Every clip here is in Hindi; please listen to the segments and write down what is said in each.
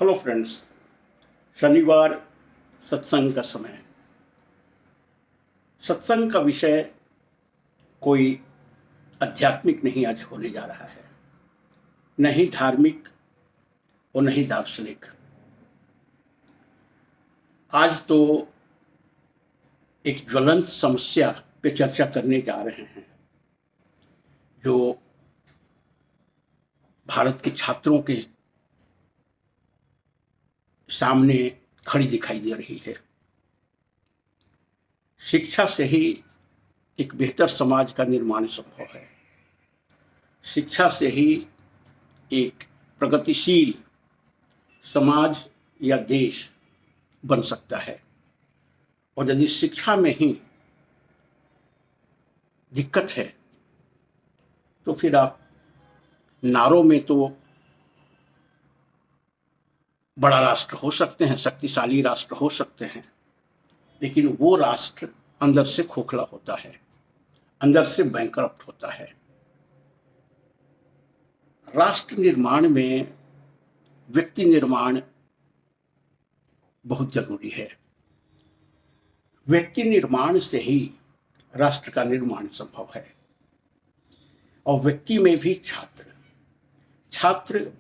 Hello friends. शनिवार सत्संग का समय। सत्संग का विषय कोई आध्यात्मिक नहीं आज होने जा रहा है, न ही धार्मिक और न ही दार्शनिक। आज तो एक ज्वलंत समस्या पे चर्चा करने जा रहे हैं जो भारत के छात्रों के सामने खड़ी दिखाई दे रही है। शिक्षा से ही एक बेहतर समाज का निर्माण संभव है। शिक्षा से ही एक प्रगतिशील समाज या देश बन सकता है। और यदि शिक्षा में ही दिक्कत है तो फिर आप नारों में तो बड़ा राष्ट्र हो सकते हैं, शक्तिशाली राष्ट्र हो सकते हैं, लेकिन वो राष्ट्र अंदर से खोखला होता है, अंदर से बैंकरप्ट होता है। राष्ट्र निर्माण में व्यक्ति निर्माण बहुत जरूरी है। व्यक्ति निर्माण से ही राष्ट्र का निर्माण संभव है। और व्यक्ति में भी छात्र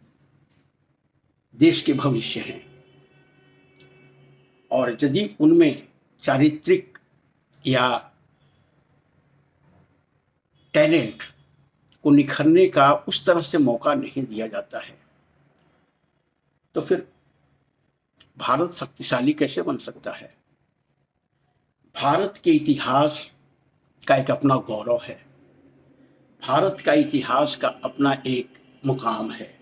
देश के भविष्य हैं। और यदि उनमें चारित्रिक या टैलेंट को निखरने का उस तरह से मौका नहीं दिया जाता है तो फिर भारत शक्तिशाली कैसे बन सकता है। भारत के इतिहास का एक अपना गौरव है। भारत का इतिहास का अपना एक मुकाम है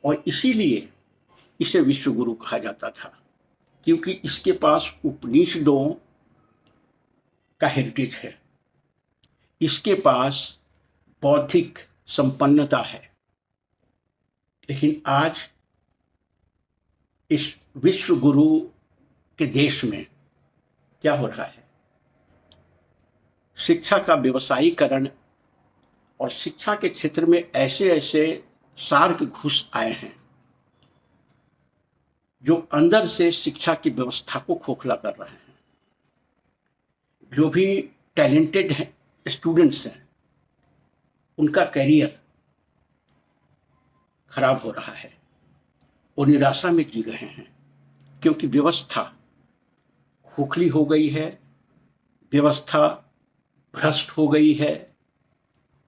और इसीलिए इसे विश्व गुरु कहा जाता था, क्योंकि इसके पास उपनिषदों का हेरिटेज है, इसके पास बौद्धिक संपन्नता है। लेकिन आज इस विश्व गुरु के देश में क्या हो रहा है? शिक्षा का व्यवसायीकरण और शिक्षा के क्षेत्र में ऐसे ऐसे सार्क घुस आए हैं जो अंदर से शिक्षा की व्यवस्था को खोखला कर रहे हैं। जो भी टैलेंटेड हैं स्टूडेंट्स हैं, उनका करियर खराब हो रहा है, वो निराशा में जी रहे हैं, क्योंकि व्यवस्था खोखली हो गई है, व्यवस्था भ्रष्ट हो गई है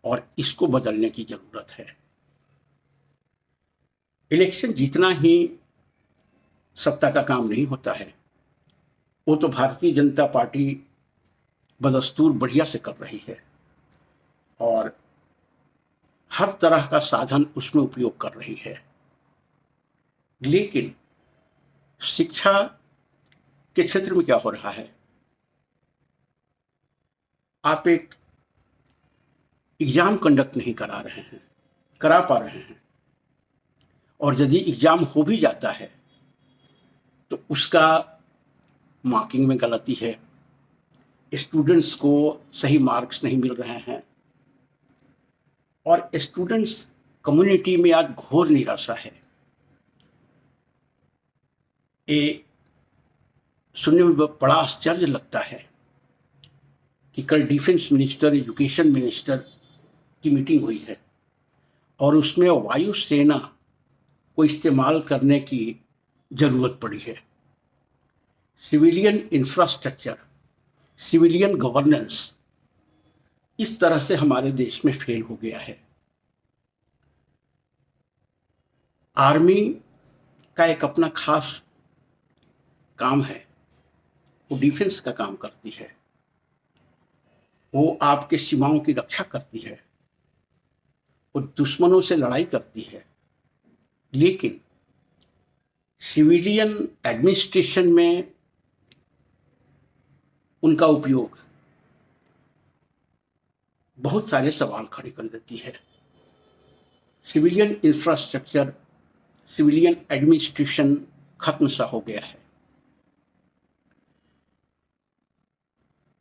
और इसको बदलने की जरूरत है। इलेक्शन जीतना ही सत्ता का काम नहीं होता है। वो तो भारतीय जनता पार्टी बदस्तूर बढ़िया से कर रही है और हर तरह का साधन उसमें उपयोग कर रही है। लेकिन शिक्षा के क्षेत्र में क्या हो रहा है? आप एक एग्जाम कंडक्ट नहीं करा पा रहे हैं। और यदि एग्जाम हो भी जाता है तो उसका मार्किंग में गलती है, स्टूडेंट्स को सही मार्क्स नहीं मिल रहे हैं और स्टूडेंट्स कम्युनिटी में आज घोर निराशा है। ये सुनने में बड़ा आश्चर्य लगता है कि कल डिफेंस मिनिस्टर, एजुकेशन मिनिस्टर की मीटिंग हुई है और उसमें वायुसेना को इस्तेमाल करने की जरूरत पड़ी है। सिविलियन इंफ्रास्ट्रक्चर, सिविलियन गवर्नेंस इस तरह से हमारे देश में फेल हो गया है। आर्मी का एक अपना खास काम है, वो डिफेंस का काम करती है, वो आपके सीमाओं की रक्षा करती है, वो दुश्मनों से लड़ाई करती है। लेकिन सिविलियन एडमिनिस्ट्रेशन में उनका उपयोग बहुत सारे सवाल खड़े कर देती है। सिविलियन इंफ्रास्ट्रक्चर, सिविलियन एडमिनिस्ट्रेशन खत्म सा हो गया है।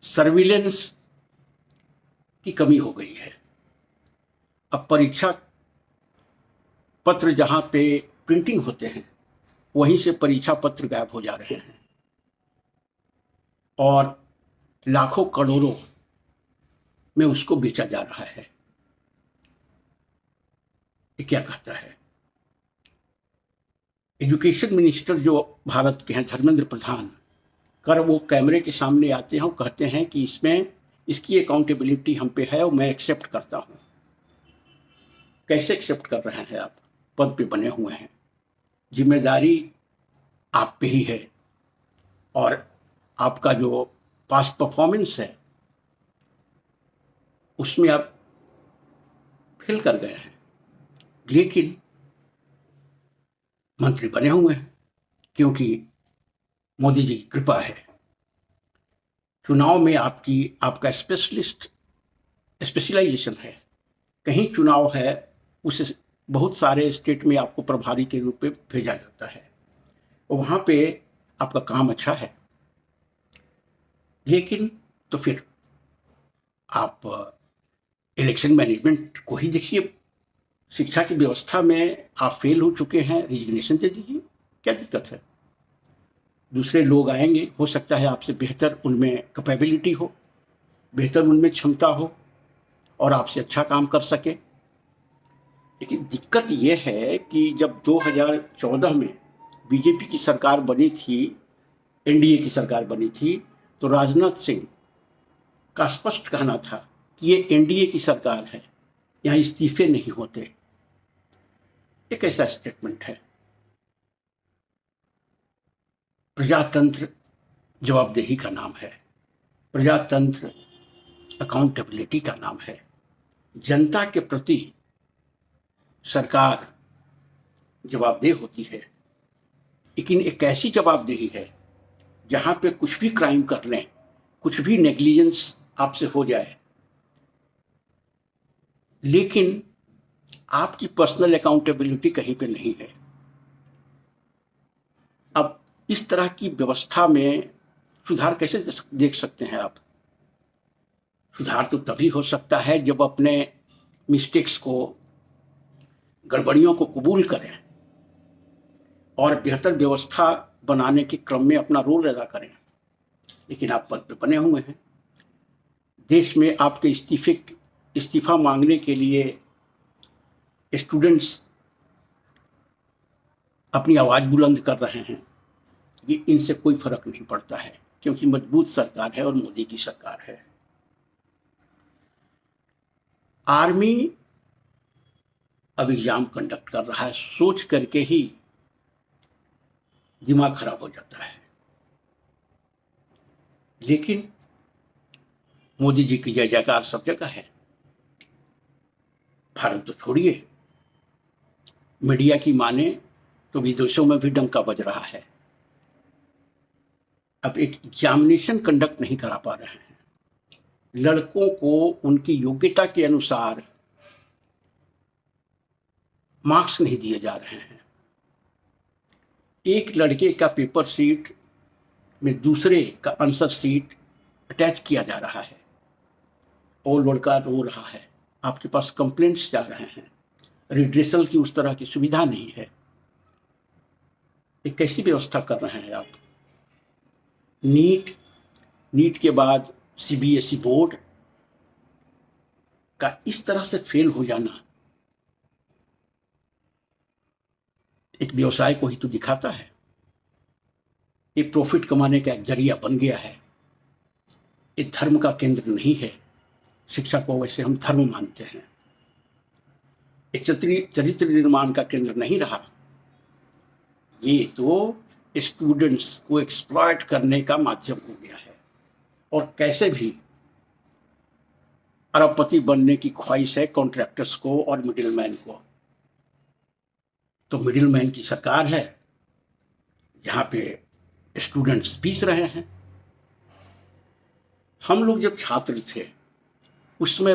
सर्विलेंस की कमी हो गई है। अब परीक्षा पत्र जहां पे प्रिंटिंग होते हैं वहीं से परीक्षा पत्र गायब हो जा रहे हैं और लाखों करोड़ों में उसको बेचा जा रहा है। ये क्या कहता है? एजुकेशन मिनिस्टर जो भारत के हैं, धर्मेंद्र प्रधान, वो कैमरे के सामने आते हैं और कहते हैं कि इसमें इसकी अकाउंटेबिलिटी हम पे है और मैं एक्सेप्ट करता हूं। कैसे एक्सेप्ट कर रहे हैं आप? पद पे बने हुए हैं, जिम्मेदारी आप पे ही है और आपका जो पास्ट परफॉर्मेंस है उसमें आप फेल कर गए हैं, लेकिन मंत्री बने हुए हैं क्योंकि मोदी जी की कृपा है। चुनाव में आपका स्पेशलाइजेशन है। कहीं चुनाव है, उसे बहुत सारे स्टेट में आपको प्रभारी के रूप में भेजा जाता है और वहां पे आपका काम अच्छा है, लेकिन तो फिर आप इलेक्शन मैनेजमेंट को ही देखिए। शिक्षा की व्यवस्था में आप फेल हो चुके हैं, रिजिग्नेशन दे दीजिए, क्या दिक्कत है? दूसरे लोग आएंगे, हो सकता है आपसे बेहतर उनमें कैपेबिलिटी हो, बेहतर उनमें क्षमता हो और आपसे अच्छा काम कर सके। लेकिन दिक्कत यह है कि जब 2014 में बीजेपी की सरकार बनी थी, एनडीए की सरकार बनी थी, तो राजनाथ सिंह का स्पष्ट कहना था कि ये एनडीए की सरकार है, यहां इस्तीफे नहीं होते। ये कैसा स्टेटमेंट है? प्रजातंत्र जवाबदेही का नाम है, प्रजातंत्र अकाउंटेबिलिटी का नाम है। जनता के प्रति सरकार जवाबदेह होती है, लेकिन एक ऐसी जवाबदेही है जहां पे कुछ भी क्राइम कर लें, कुछ भी नेग्लिजेंस आपसे हो जाए, लेकिन आपकी पर्सनल अकाउंटेबिलिटी कहीं पे नहीं है। अब इस तरह की व्यवस्था में सुधार कैसे देख सकते हैं आप? सुधार तो तभी हो सकता है जब अपने मिस्टेक्स को, गड़बड़ियों को कबूल करें और बेहतर व्यवस्था बनाने के क्रम में अपना रोल अदा करें। लेकिन आप पद पे बने हुए हैं, देश में आपके इस्तीफा मांगने के लिए स्टूडेंट्स अपनी आवाज बुलंद कर रहे हैं, कि इनसे कोई फर्क नहीं पड़ता है क्योंकि मजबूत सरकार है और मोदी की सरकार है। आर्मी अब एग्जाम कंडक्ट कर रहा है, सोच करके ही दिमाग खराब हो जाता है। लेकिन मोदी जी की जय जयकार सब जगह है। भारत तो छोड़िए, मीडिया की माने तो विदेशों में भी डंका बज रहा है। अब एक एग्जामिनेशन कंडक्ट नहीं करा पा रहे हैं, लड़कों को उनकी योग्यता के अनुसार मार्क्स नहीं दिए जा रहे हैं। एक लड़के का पेपर शीट में दूसरे का आंसर शीट अटैच किया जा रहा है और लड़का रो रहा है, आपके पास कंप्लेंट्स जा रहे हैं, रिड्रेसल की उस तरह की सुविधा नहीं है। एक कैसी व्यवस्था कर रहे हैं आप? नीट के बाद सीबीएसई बोर्ड का इस तरह से फेल हो जाना एक व्यवसाय को ही तो दिखाता है। ये प्रॉफिट कमाने का एक जरिया बन गया है। ये धर्म का केंद्र नहीं है। शिक्षा को वैसे हम धर्म मानते हैं। एक चरित्र निर्माण का केंद्र नहीं रहा। ये तो स्टूडेंट्स को एक्सप्लॉइट करने का माध्यम हो गया है और कैसे भी अरबपति बनने की ख्वाहिश है कॉन्ट्रैक्टर्स को और मिडिलमैन को। तो मिडिलमैन की सरकार है जहां पे स्टूडेंट्स पीस रहे हैं। हम लोग जब छात्र थे उसमें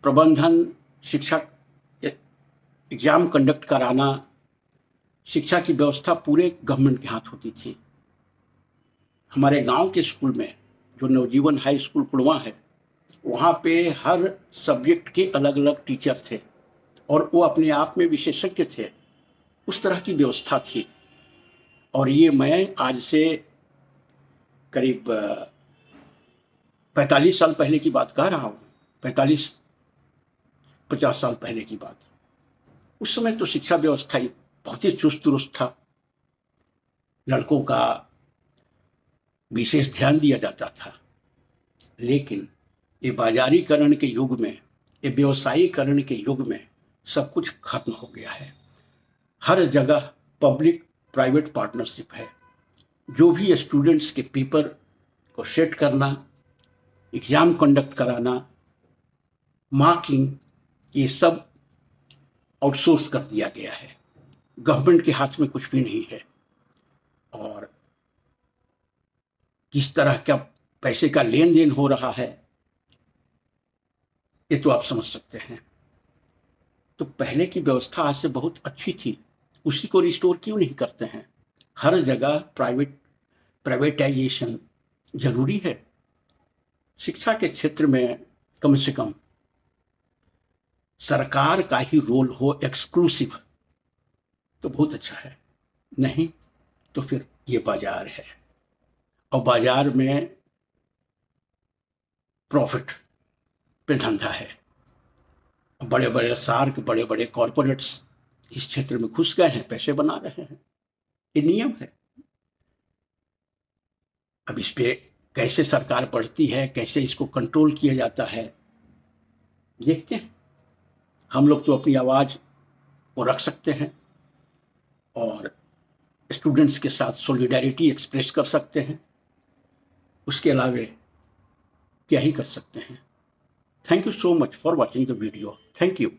प्रबंधन, शिक्षा, एग्जाम कंडक्ट कराना, शिक्षा की व्यवस्था पूरे गवर्नमेंट के हाथ होती थी। हमारे गांव के स्कूल में जो नवजीवन हाई स्कूल कुड़वा है, वहाँ पे हर सब्जेक्ट के अलग अलग टीचर थे और वो अपने आप में विशेषज्ञ थे। उस तरह की व्यवस्था थी। और ये मैं आज से करीब 45 साल पहले की बात कह रहा हूँ, 45-50 साल पहले की बात। उस समय तो शिक्षा व्यवस्था ही बहुत ही चुस्त दुरुस्त था, लड़कों का विशेष ध्यान दिया जाता था। लेकिन ये बाजारीकरण के युग में, ये व्यवसायीकरण के युग में सब कुछ खत्म हो गया है। हर जगह पब्लिक प्राइवेट पार्टनरशिप है। जो भी स्टूडेंट्स के पेपर को सेट करना, एग्जाम कंडक्ट कराना, मार्किंग, ये सब आउटसोर्स कर दिया गया है। गवर्नमेंट के हाथ में कुछ भी नहीं है। और किस तरह का पैसे का लेन देन हो रहा है ये तो आप समझ सकते हैं। तो पहले की व्यवस्था आज से बहुत अच्छी थी, उसी को रिस्टोर क्यों नहीं करते हैं? हर जगह प्राइवेटाइजेशन जरूरी है। शिक्षा के क्षेत्र में कम से कम सरकार का ही रोल हो एक्सक्लूसिव तो बहुत अच्छा है, नहीं तो फिर ये बाजार है और बाजार में प्रॉफिट पे धंधा है। बड़े बड़े सार्क, बड़े बड़े कॉरपोरेट्स इस क्षेत्र में घुस गए हैं, पैसे बना रहे हैं। ये नियम है। अब इस पे कैसे सरकार बढ़ती है, कैसे इसको कंट्रोल किया जाता है, देखते हैं। हम लोग तो अपनी आवाज को रख सकते हैं और स्टूडेंट्स के साथ सॉलिडेरिटी एक्सप्रेस कर सकते हैं। उसके अलावा क्या ही कर सकते हैं। Thank you so much for watching the video. Thank you.